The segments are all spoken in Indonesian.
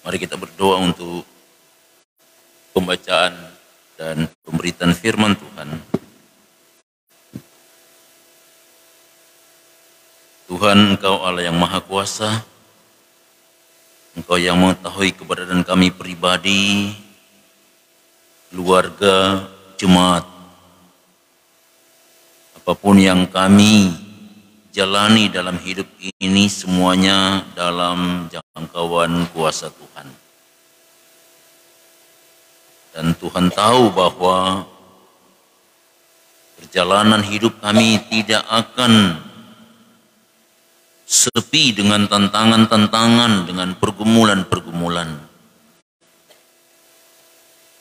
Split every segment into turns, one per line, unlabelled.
Mari kita berdoa untuk pembacaan dan pemberitaan firman Tuhan. Tuhan, Engkau Allah yang Maha Kuasa, Engkau yang mengetahui keberadaan kami pribadi, keluarga, jemaat, apapun yang kami jalani dalam hidup ini, semuanya dalam jangkauan kuasa Tuhan. Dan Tuhan tahu bahwa perjalanan hidup kami tidak akan sepi dengan tantangan-tantangan, dengan pergumulan-pergumulan.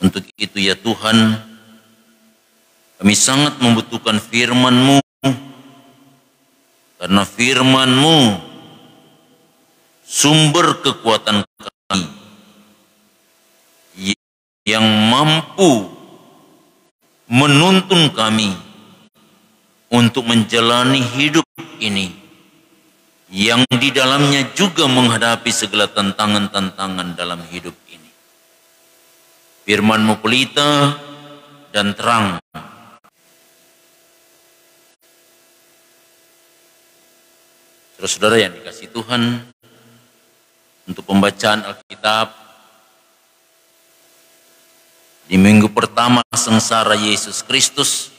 Untuk itu ya Tuhan, kami sangat membutuhkan firman-Mu, karena firman-Mu sumber kekuatan kami yang mampu menuntun kami untuk menjalani hidup ini, yang di dalamnya juga menghadapi segala tantangan-tantangan dalam hidup ini. Firman-Mu pelita dan terang. Saudara-saudara yang dikasihi Tuhan, untuk pembacaan Alkitab di minggu pertama sengsara Yesus Kristus,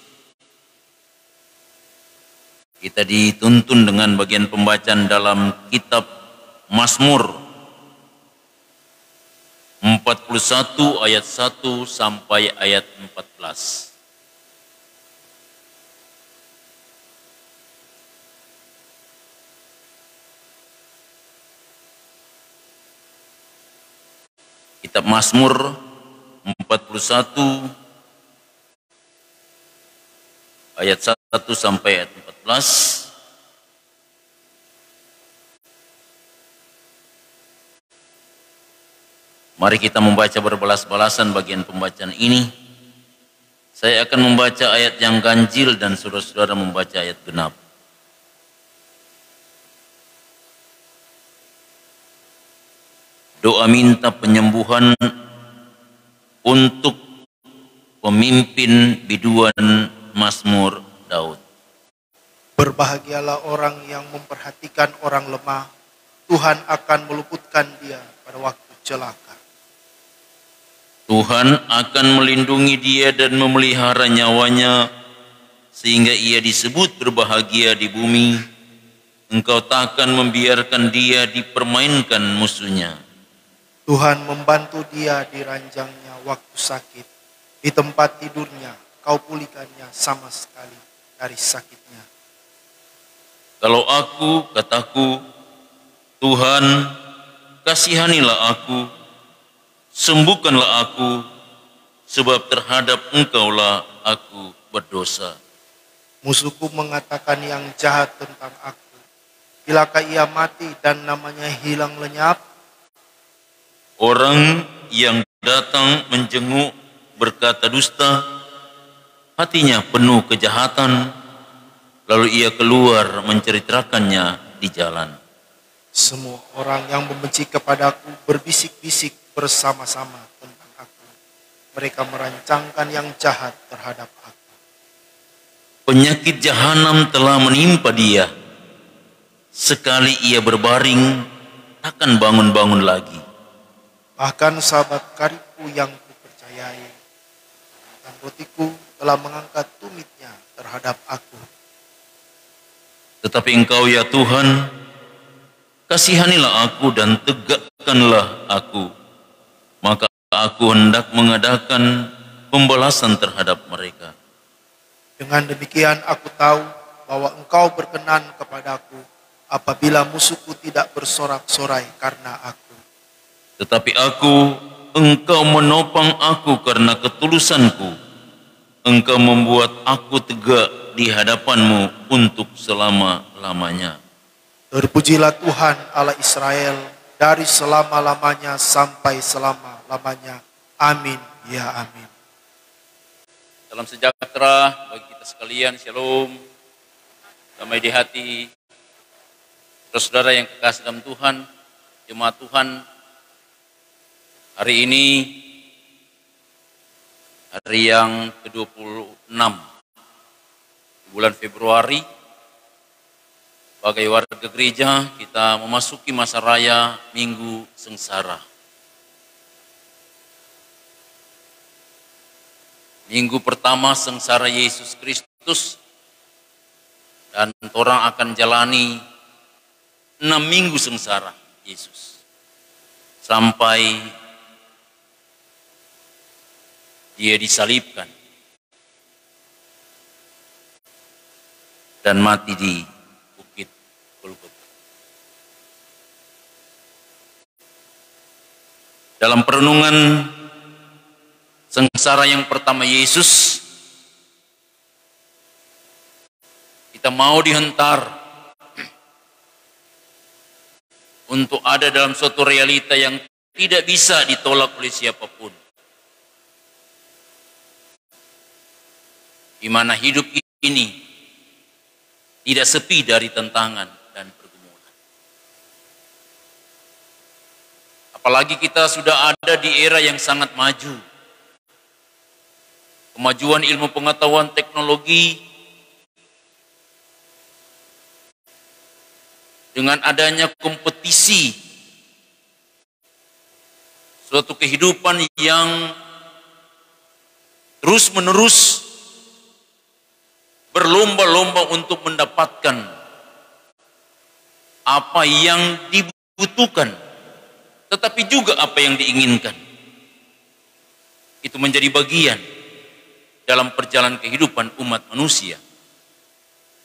kita dituntun dengan bagian pembacaan dalam kitab Mazmur 41 ayat 1 sampai ayat 14. Kitab Mazmur 41 ayat 1 sampai ayat 14. Mari kita membaca berbalas-balasan bagian pembacaan ini. Saya akan membaca ayat yang ganjil dan saudara-saudara membaca ayat genap. Doa minta penyembuhan untuk pemimpin biduan Mazmur Daud.
Berbahagialah orang yang memperhatikan orang lemah, Tuhan akan meluputkan dia pada waktu celaka.
Tuhan akan melindungi dia dan memelihara nyawanya, sehingga ia disebut berbahagia di bumi. Engkau takkan membiarkan dia dipermainkan musuhnya.
Tuhan membantu dia di ranjangnya waktu sakit. Di tempat tidurnya, kau pulihkannya sama sekali dari sakitnya.
Kalau aku, kataku, Tuhan, kasihanilah aku, sembuhkanlah aku, sebab terhadap Engkaulah aku berdosa.
Musuhku mengatakan yang jahat tentang aku. Bilakah ia mati dan namanya hilang lenyap?
Orang yang datang menjenguk berkata dusta, hatinya penuh kejahatan, lalu ia keluar menceritakannya di jalan.
Semua orang yang membenci kepadaku berbisik-bisik bersama-sama tentang aku. Mereka merancangkan yang jahat terhadap aku.
Penyakit jahanam telah menimpa dia. Sekali ia berbaring, takkan bangun-bangun lagi.
Bahkan sahabat karibku yang kupercayai dan rotiku telah mengangkat tumitnya terhadap aku.
Tetapi Engkau ya Tuhan, kasihanilah aku dan tegakkanlah aku. Maka aku hendak mengadakan pembalasan terhadap mereka.
Dengan demikian aku tahu bahwa Engkau berkenan kepadaku apabila musuhku tidak bersorak-sorai karena aku.
Tetapi Engkau menopang aku karena ketulusanku. Engkau membuat aku tegak di hadapan-Mu untuk selama-lamanya.
Terpujilah Tuhan Allah Israel dari selama-lamanya sampai selama-lamanya. Amin, ya amin.
Salam sejahtera bagi kita sekalian, shalom. Damai di hati. Saudara yang kekasih dalam Tuhan, jemaat Tuhan, Hari ini hari yang ke-26 bulan Februari. Sebagai warga gereja, kita memasuki masa raya Minggu Sengsara. Minggu pertama sengsara Yesus Kristus, dan orang akan jalani 6 minggu sengsara Yesus sampai Dia disalibkan dan mati di Bukit Golgota. Dalam perenungan sengsara yang pertama Yesus, kita mau dihentar untuk ada dalam suatu realita yang tidak bisa ditolak oleh siapapun, di mana hidup ini tidak sepi dari tantangan dan pergumulan. Apalagi kita sudah ada di era yang sangat maju. Kemajuan ilmu pengetahuan teknologi, dengan adanya kompetisi, suatu kehidupan yang terus-menerus berlomba-lomba untuk mendapatkan apa yang dibutuhkan, tetapi juga apa yang diinginkan. Itu menjadi bagian dalam perjalanan kehidupan umat manusia,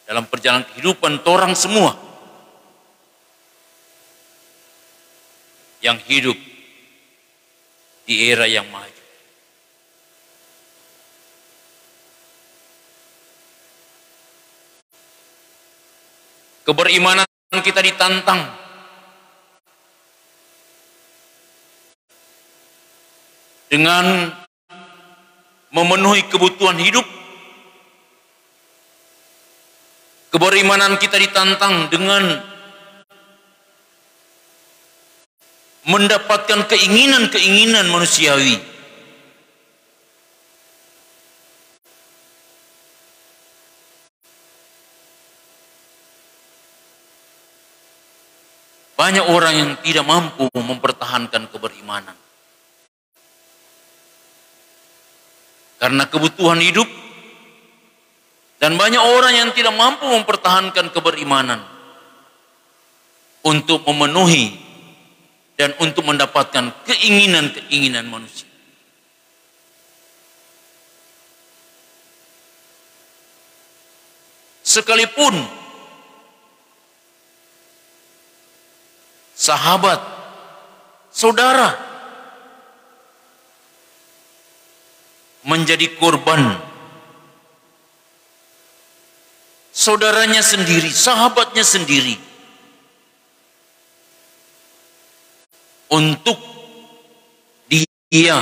dalam perjalanan kehidupan orang semua yang hidup di era yang maju. Keberimanan kita ditantang dengan memenuhi kebutuhan hidup. Keberimanan kita ditantang dengan mendapatkan keinginan-keinginan manusiawi. Banyak orang yang tidak mampu mempertahankan keberimanan karena kebutuhan hidup, dan banyak orang yang tidak mampu mempertahankan keberimanan untuk memenuhi dan untuk mendapatkan keinginan-keinginan manusia. Sekalipun sahabat, saudara menjadi korban, saudaranya sendiri, sahabatnya sendiri, untuk dia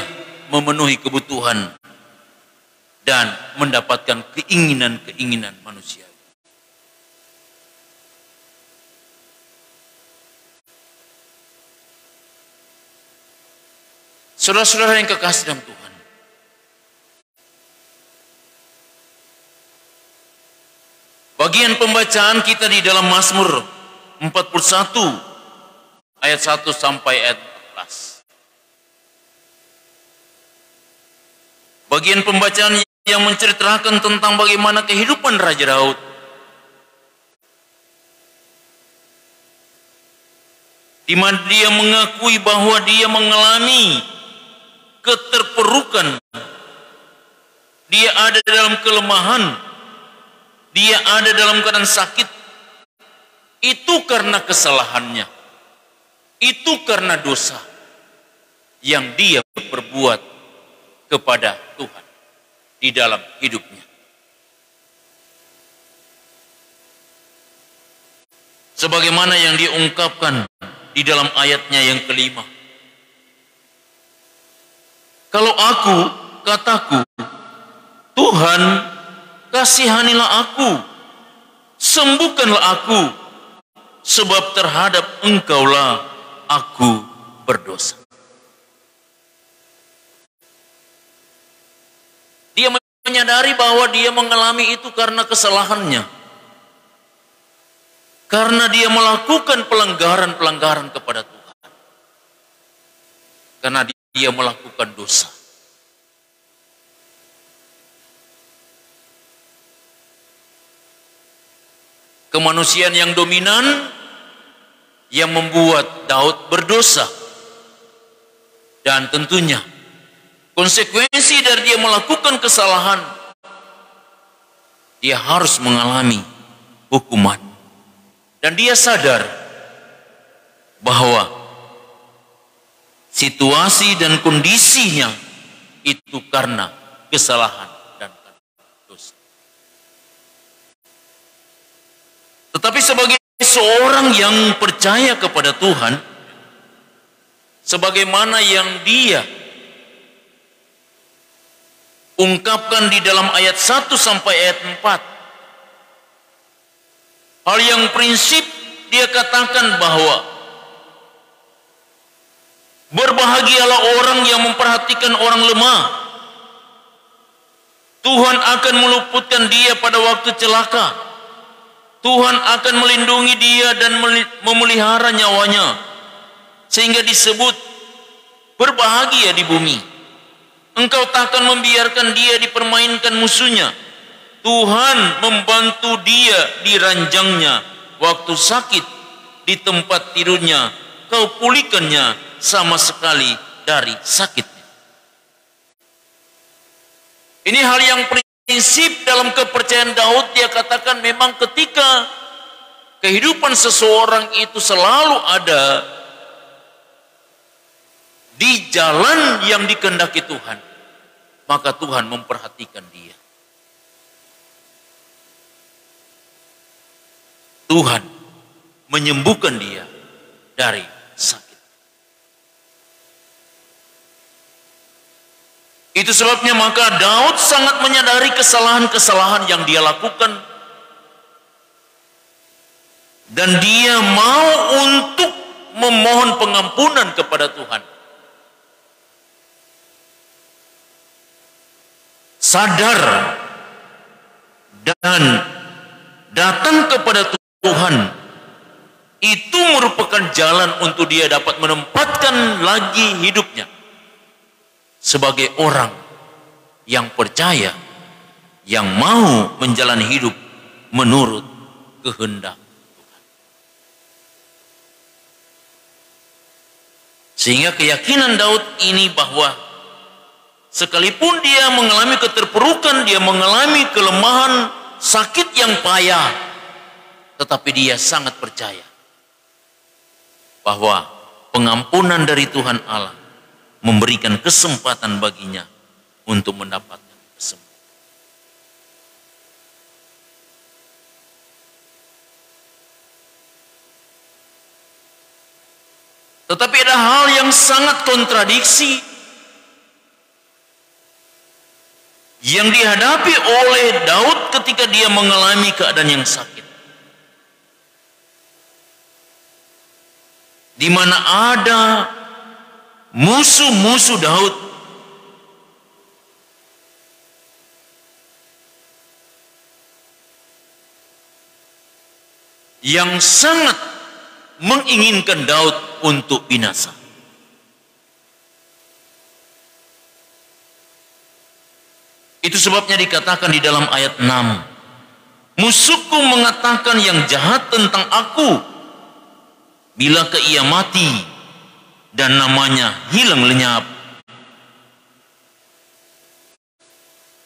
memenuhi kebutuhan dan mendapatkan keinginan-keinginan manusia. Saudara-saudara yang kekasih dalam Tuhan, bagian pembacaan kita di dalam Mazmur 41 ayat 1 sampai ayat 14. Bagian pembacaan yang menceritakan tentang bagaimana kehidupan Raja Daud. Di mana dia mengakui bahwa dia mengalami keterpurukan, dia ada dalam kelemahan, dia ada dalam keadaan sakit. Itu karena kesalahannya, itu karena dosa yang dia perbuat kepada Tuhan di dalam hidupnya. Sebagaimana yang diungkapkan di dalam ayatnya yang kelima. Kalau aku, kataku, Tuhan, kasihanilah aku, sembuhkanlah aku, sebab terhadap Engkaulah aku berdosa. menyadari bahwa dia mengalami itu karena kesalahannya. Karena dia melakukan pelanggaran-pelanggaran kepada Tuhan. Karena dia melakukan dosa. Kemanusiaan yang dominan yang membuat Daud berdosa. Dan tentunya konsekuensi dari dia melakukan kesalahan, dia harus mengalami hukuman. Dan dia sadar bahwa situasi dan kondisinya itu karena kesalahan dan karena dosa. Tetapi sebagai seorang yang percaya kepada Tuhan, sebagaimana yang dia ungkapkan di dalam ayat 1 sampai ayat 4. Hal yang prinsip dia katakan bahwa berbahagialah orang yang memperhatikan orang lemah. Tuhan akan meluputkan dia pada waktu celaka. Tuhan akan melindungi dia dan memelihara nyawanya, sehingga disebut berbahagia di bumi. Engkau takkan membiarkan dia dipermainkan musuhnya. Tuhan membantu dia di ranjangnya. Waktu sakit di tempat tidurnya, kau pulihkannya sama sekali dari sakitnya. Ini hal yang prinsip dalam kepercayaan Daud. Dia katakan memang ketika kehidupan seseorang itu selalu ada di jalan yang dikehendaki Tuhan, maka Tuhan memperhatikan dia. Tuhan menyembuhkan dia dari sakit. Itu sebabnya maka Daud sangat menyadari kesalahan-kesalahan yang dia lakukan, dan dia mau untuk memohon pengampunan kepada Tuhan. Sadar dan datang kepada Tuhan itu merupakan jalan untuk dia dapat menempatkan lagi hidupnya sebagai orang yang percaya, yang mau menjalani hidup menurut kehendak Tuhan. Sehingga keyakinan Daud ini bahwa sekalipun dia mengalami keterpurukan, dia mengalami kelemahan, sakit yang payah, tetapi dia sangat percaya bahwa pengampunan dari Tuhan Allah memberikan kesempatan baginya untuk mendapatkan kesembuhan. Tetapi ada hal yang sangat kontradiksi yang dihadapi oleh Daud ketika dia mengalami keadaan yang sakit, di mana ada musuh-musuh Daud yang sangat menginginkan Daud untuk binasa. Itu sebabnya dikatakan di dalam ayat 6, musuhku mengatakan yang jahat tentang aku, bilakah ia mati dan namanya hilang lenyap.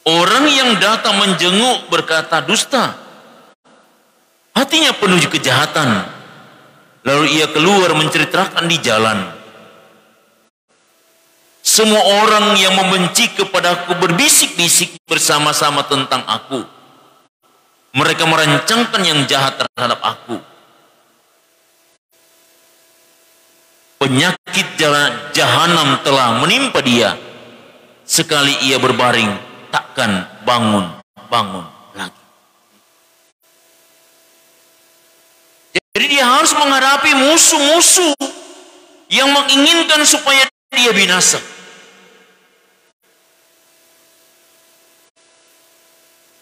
Orang yang datang menjenguk berkata dusta, hatinya penuh kejahatan, lalu ia keluar menceritakan di jalan. Semua orang yang membenci kepadaku berbisik-bisik bersama-sama tentang aku. Mereka merancangkan yang jahat terhadap aku. Penyakit jahanam telah menimpa dia. Sekali ia berbaring, takkan bangun lagi. Jadi dia harus menghadapi musuh-musuh yang menginginkan supaya dia binasa.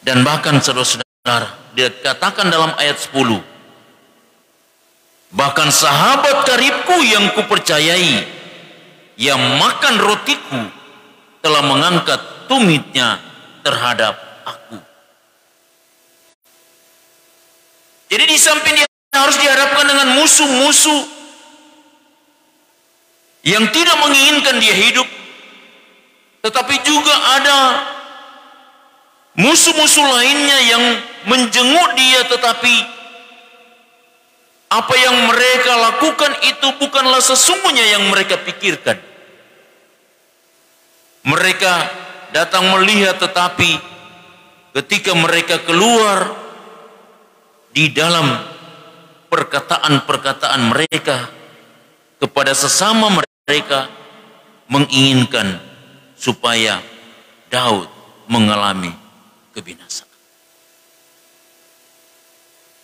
Dan bahkan saudara-saudara, dikatakan dalam ayat 10, bahkan sahabat karibku yang kupercayai, yang makan rotiku, telah mengangkat tumitnya terhadap aku. Jadi di samping dia harus dihadapkan dengan musuh-musuh yang tidak menginginkan dia hidup, tetapi juga ada musuh-musuh lainnya yang menjenguk dia, tetapi apa yang mereka lakukan itu bukanlah sesungguhnya yang mereka pikirkan. Mereka datang melihat, tetapi ketika mereka keluar di dalam perkataan-perkataan mereka kepada sesama mereka, menginginkan supaya Daud mengalami kebinasaan.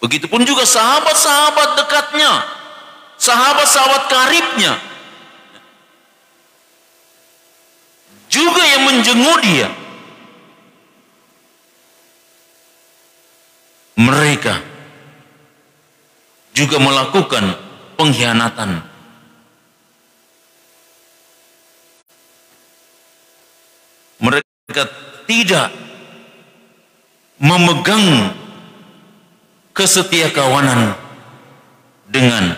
Begitupun juga sahabat-sahabat dekatnya, sahabat-sahabat karibnya, juga yang menjenguk dia. Mereka juga melakukan pengkhianatan. Mereka tidak memegang kesetiakawanan dengan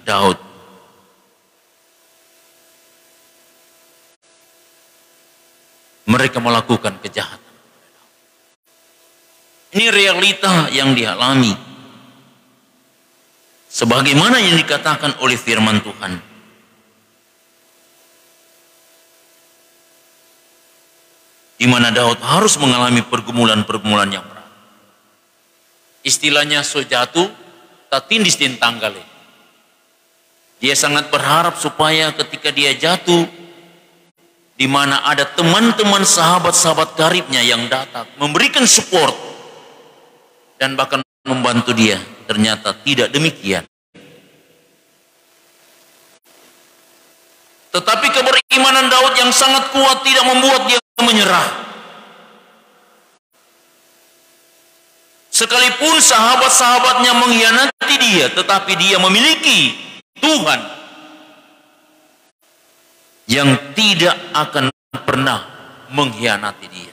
Daud. Mereka melakukan kejahatan. Ini realita yang dialami. Sebagaimana yang dikatakan oleh firman Tuhan. Di mana Daud harus mengalami pergumulan-pergumulan yang berat. Istilahnya sojatu tatindis din tanggale. Dia sangat berharap supaya ketika dia jatuh, di mana ada teman-teman sahabat-sahabat karibnya yang datang memberikan support dan bahkan membantu dia. Ternyata tidak demikian. Tetapi keberimanan Daud yang sangat kuat tidak membuat dia menyerah. Sekalipun sahabat-sahabatnya mengkhianati dia, tetapi dia memiliki Tuhan yang tidak akan pernah mengkhianati dia.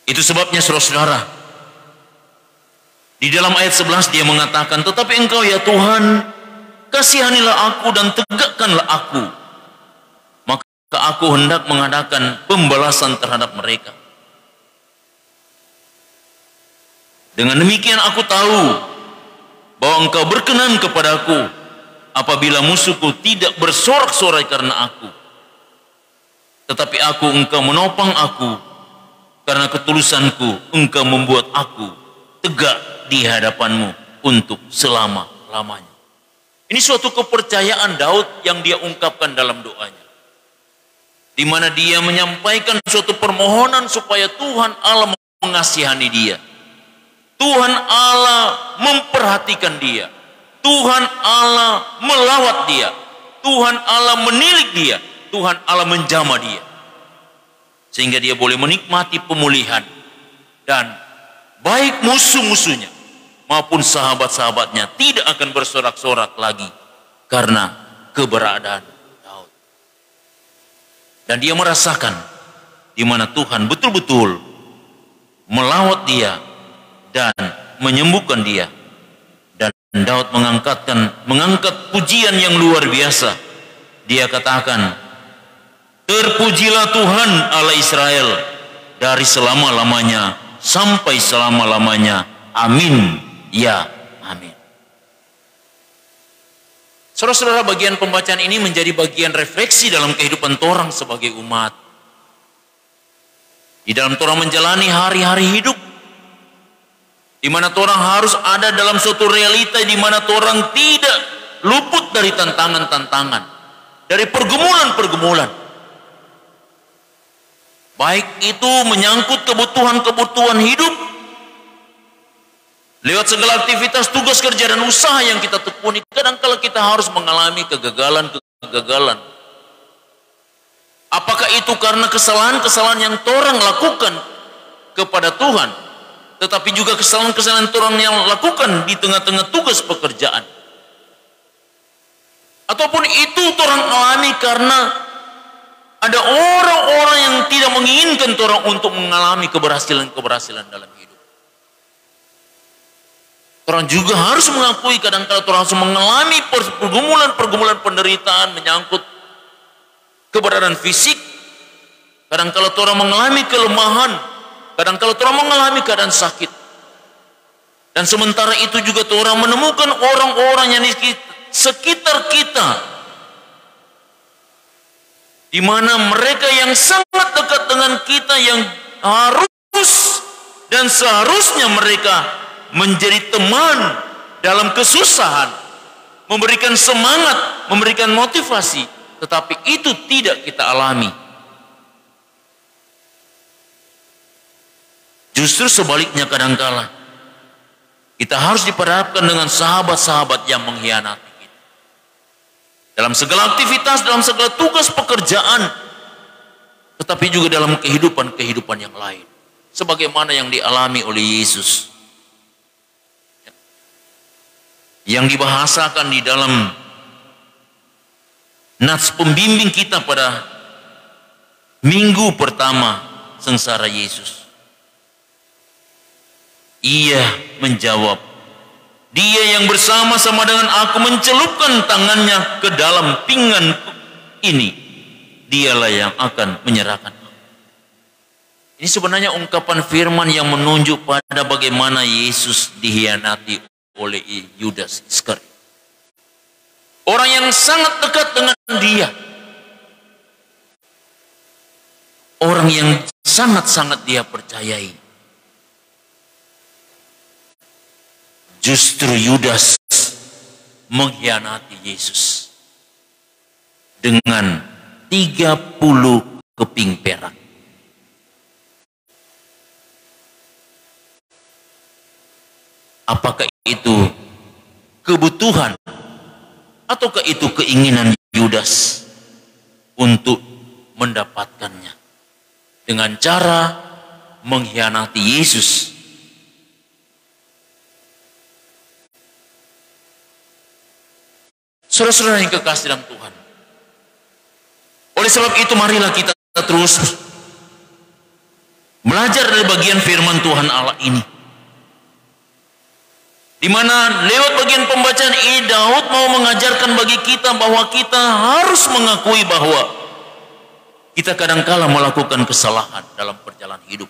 Itu sebabnya saudara-saudara, di dalam ayat 11 dia mengatakan, tetapi engkau ya Tuhan, kasihanilah aku dan tegakkanlah aku, maka aku hendak mengadakan pembalasan terhadap mereka. Dengan demikian aku tahu bahwa engkau berkenan kepadaku apabila musuhku tidak bersorak-sorai karena aku. Tetapi engkau menopang aku, karena ketulusanku engkau membuat aku tegak di hadapanmu untuk selama-lamanya. Ini suatu kepercayaan Daud yang dia ungkapkan dalam doanya. Di mana dia menyampaikan suatu permohonan supaya Tuhan Allah mengasihani dia. Tuhan Allah memperhatikan dia. Tuhan Allah melawat dia. Tuhan Allah menilik dia. Tuhan Allah menjamah dia. Sehingga dia boleh menikmati pemulihan. Dan baik musuh-musuhnya maupun sahabat-sahabatnya tidak akan bersorak-sorak lagi karena keberadaan Daud. Dan dia merasakan di mana Tuhan betul-betul melawat dia dan menyembuhkan dia. Dan Daud mengangkat pujian yang luar biasa. Dia katakan, terpujilah Tuhan Allah Israel dari selama-lamanya sampai selama-lamanya. Amin. Ya, amin. Saudara-saudara, bagian pembacaan ini menjadi bagian refleksi dalam kehidupan torang sebagai umat. Di dalam torang menjalani hari-hari hidup, di mana torang harus ada dalam suatu realita di mana torang tidak luput dari tantangan-tantangan, dari pergumulan-pergumulan. Baik itu menyangkut kebutuhan-kebutuhan hidup, lewat segala aktivitas, tugas kerja dan usaha yang kita tekuni. Kadang-kala kita harus mengalami kegagalan-kegagalan. Apakah itu karena kesalahan-kesalahan yang torang lakukan kepada Tuhan, tetapi juga kesalahan-kesalahan torang yang lakukan di tengah-tengah tugas pekerjaan? Ataupun itu torang alami karena ada orang-orang yang tidak menginginkan torang untuk mengalami keberhasilan-keberhasilan dalam hidup? Torang juga harus mengakui kadang-kala torang harus mengalami pergumulan-pergumulan penderitaan menyangkut keberadaan fisik. Kadang-kala torang mengalami kelemahan, kadang-kala torang mengalami keadaan sakit. Dan sementara itu juga torang menemukan orang-orang yang di sekitar kita, di mana mereka yang sangat dekat dengan kita, yang harus dan seharusnya mereka menjadi teman dalam kesusahan, memberikan semangat, memberikan motivasi, tetapi itu tidak kita alami. Justru sebaliknya, kadangkala kita harus diperhadapkan dengan sahabat-sahabat yang mengkhianati kita dalam segala aktivitas, dalam segala tugas pekerjaan, tetapi juga dalam kehidupan-kehidupan yang lain, sebagaimana yang dialami oleh Yesus, yang dibahasakan di dalam nats pembimbing kita pada minggu pertama sengsara Yesus. Ia menjawab, "Dia yang bersama-sama dengan aku mencelupkan tangannya ke dalam pinggan ini, dialah yang akan menyerahkan aku." Ini sebenarnya ungkapan firman yang menunjuk pada bagaimana Yesus dikhianati oleh Yudas Iskariot, orang yang sangat dekat dengan dia, orang yang sangat-sangat dia percayai. Justru Yudas mengkhianati Yesus dengan 30 keping perak. Apakah itu kebutuhan ataukah itu keinginan Yudas untuk mendapatkannya dengan cara mengkhianati Yesus? Saudara-saudara yang kekasih dalam Tuhan, oleh sebab itu marilah kita terus belajar dari bagian firman Tuhan Allah ini, di mana lewat bagian pembacaan ini Daud mau mengajarkan bagi kita bahwa kita harus mengakui bahwa kita kadangkala melakukan kesalahan dalam perjalanan hidup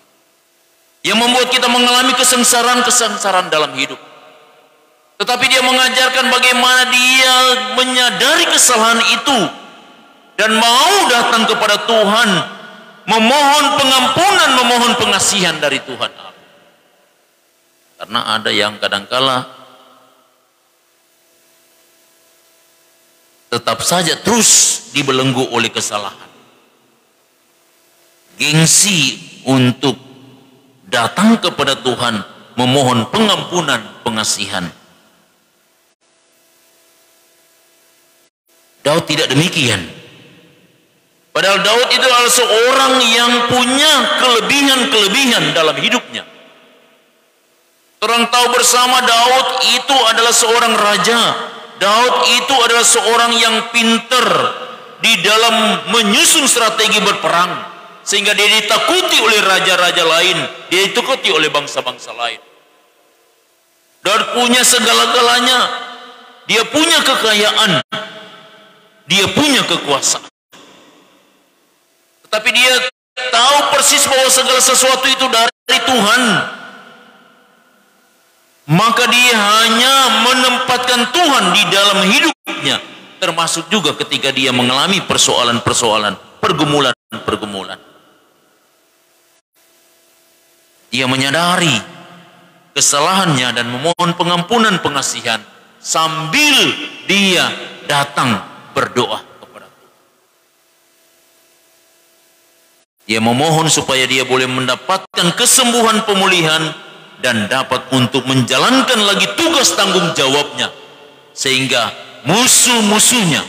yang membuat kita mengalami kesengsaraan dalam hidup. Tetapi dia mengajarkan bagaimana dia menyadari kesalahan itu dan mau datang kepada Tuhan, memohon pengampunan, memohon pengasihan dari Tuhan Allah. Karena ada yang kadangkala tetap saja terus dibelenggu oleh kesalahan, gengsi untuk datang kepada Tuhan, memohon pengampunan, pengasihan. Daud tidak demikian. Padahal Daud itu adalah seorang yang punya kelebihan-kelebihan dalam hidupnya. Orang tahu bersama Daud itu adalah seorang raja. Daud itu adalah seorang yang pintar di dalam menyusun strategi berperang, sehingga dia ditakuti oleh raja-raja lain, dia ditakuti oleh bangsa-bangsa lain. Daud punya segala-galanya. Dia punya kekayaan, dia punya kekuasaan, tetapi dia tahu persis bahwa segala sesuatu itu dari Tuhan. Maka dia hanya menempatkan Tuhan di dalam hidupnya, termasuk juga ketika dia mengalami persoalan-persoalan, pergumulan-pergumulan. Dia menyadari kesalahannya dan memohon pengampunan, pengasihan, sambil dia datang berdoa kepada Tuhan. Dia memohon supaya dia boleh mendapatkan kesembuhan, pemulihan, dan dapat untuk menjalankan lagi tugas tanggung jawabnya, sehingga musuh-musuhnya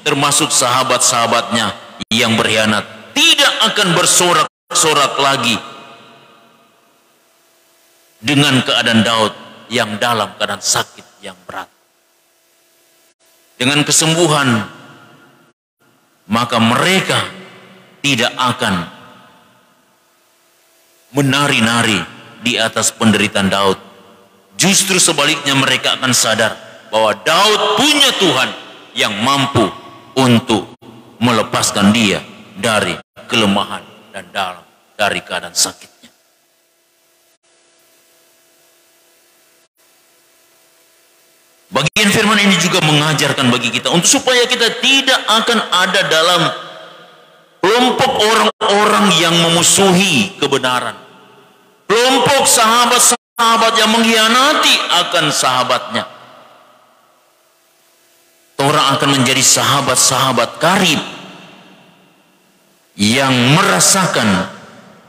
termasuk sahabat-sahabatnya yang berkhianat tidak akan bersorak-sorak lagi dengan keadaan Daud yang dalam keadaan sakit yang berat. Dengan kesembuhan, maka mereka tidak akan menari-nari di atas penderitaan Daud. Justru sebaliknya, mereka akan sadar bahwa Daud punya Tuhan yang mampu untuk melepaskan dia dari kelemahan dan dari keadaan sakitnya. Bagian firman ini juga mengajarkan bagi kita untuk supaya kita tidak akan ada dalam kelompok orang-orang yang memusuhi kebenaran, kelompok sahabat-sahabat yang mengkhianati akan sahabatnya. Orang akan menjadi sahabat-sahabat karib yang merasakan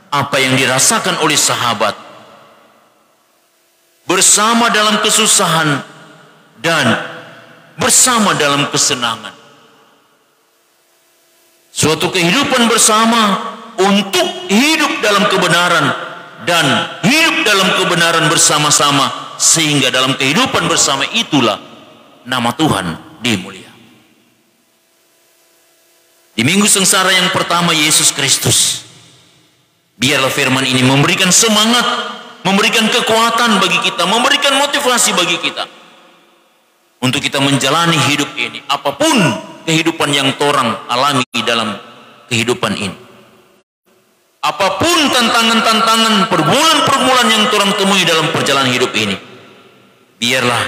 apa yang dirasakan oleh sahabat, bersama dalam kesusahan dan bersama dalam kesenangan. Suatu kehidupan bersama untuk hidup dalam kebenaran dan hidup dalam kebenaran bersama-sama, sehingga dalam kehidupan bersama itulah nama Tuhan dimuliakan. Di minggu sengsara yang pertama Yesus Kristus, biarlah firman ini memberikan semangat, memberikan kekuatan bagi kita, memberikan motivasi bagi kita untuk kita menjalani hidup ini, apapun kehidupan yang torang alami dalam kehidupan ini. Apapun tantangan-tantangan, pergumulan-pergumulan yang orang temui dalam perjalanan hidup ini, biarlah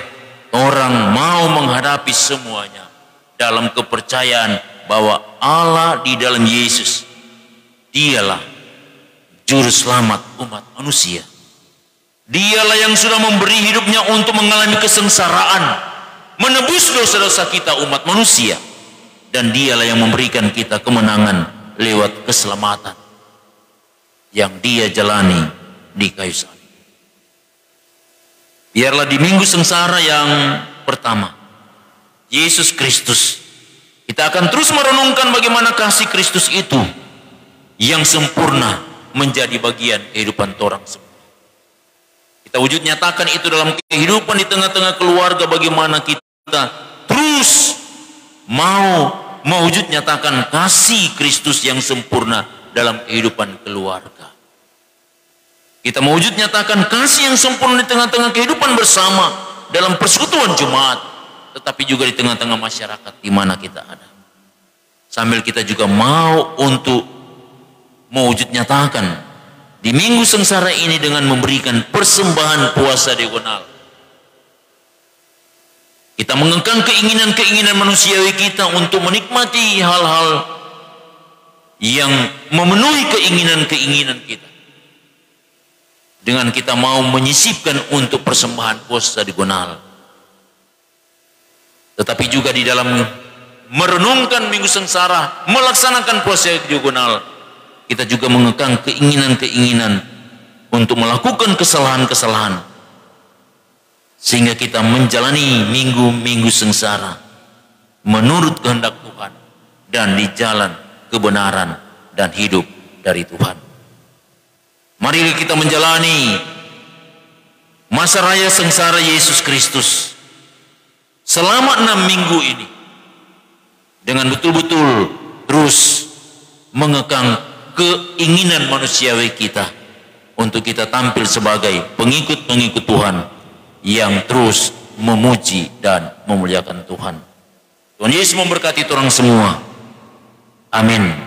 orang mau menghadapi semuanya dalam kepercayaan bahwa Allah di dalam Yesus, dialah juru selamat umat manusia. Dialah yang sudah memberi hidupnya untuk mengalami kesengsaraan, menebus dosa-dosa kita umat manusia, dan dialah yang memberikan kita kemenangan lewat keselamatan yang dia jalani di kayu salib. Biarlah di minggu sengsara yang pertama Yesus Kristus, kita akan terus merenungkan bagaimana kasih Kristus itu yang sempurna menjadi bagian kehidupan orang semua. Kita wujud nyatakan itu dalam kehidupan di tengah-tengah keluarga, bagaimana kita terus mau mewujud nyatakan kasih Kristus yang sempurna dalam kehidupan keluarga. Kita mewujud nyatakan kasih yang sempurna di tengah-tengah kehidupan bersama dalam persekutuan jemaat, tetapi juga di tengah-tengah masyarakat di mana kita ada. Sambil kita juga mau untuk mewujud nyatakan di minggu sengsara ini dengan memberikan persembahan puasa diagonal. Kita mengekang keinginan-keinginan manusiawi kita untuk menikmati hal-hal yang memenuhi keinginan-keinginan kita, dengan kita mau menyisipkan untuk persembahan puasa diagonal. Tetapi juga di dalam merenungkan minggu sengsara, melaksanakan puasa diagonal, kita juga mengekang keinginan-keinginan untuk melakukan kesalahan-kesalahan, sehingga kita menjalani minggu-minggu sengsara menurut kehendak Tuhan dan di jalan kebenaran dan hidup dari Tuhan. Mari kita menjalani masa raya sengsara Yesus Kristus selama 6 minggu ini dengan betul-betul terus mengekang keinginan manusiawi kita untuk kita tampil sebagai pengikut-pengikut Tuhan yang terus memuji dan memuliakan Tuhan. Tuhan Yesus memberkati orang semua. Amin.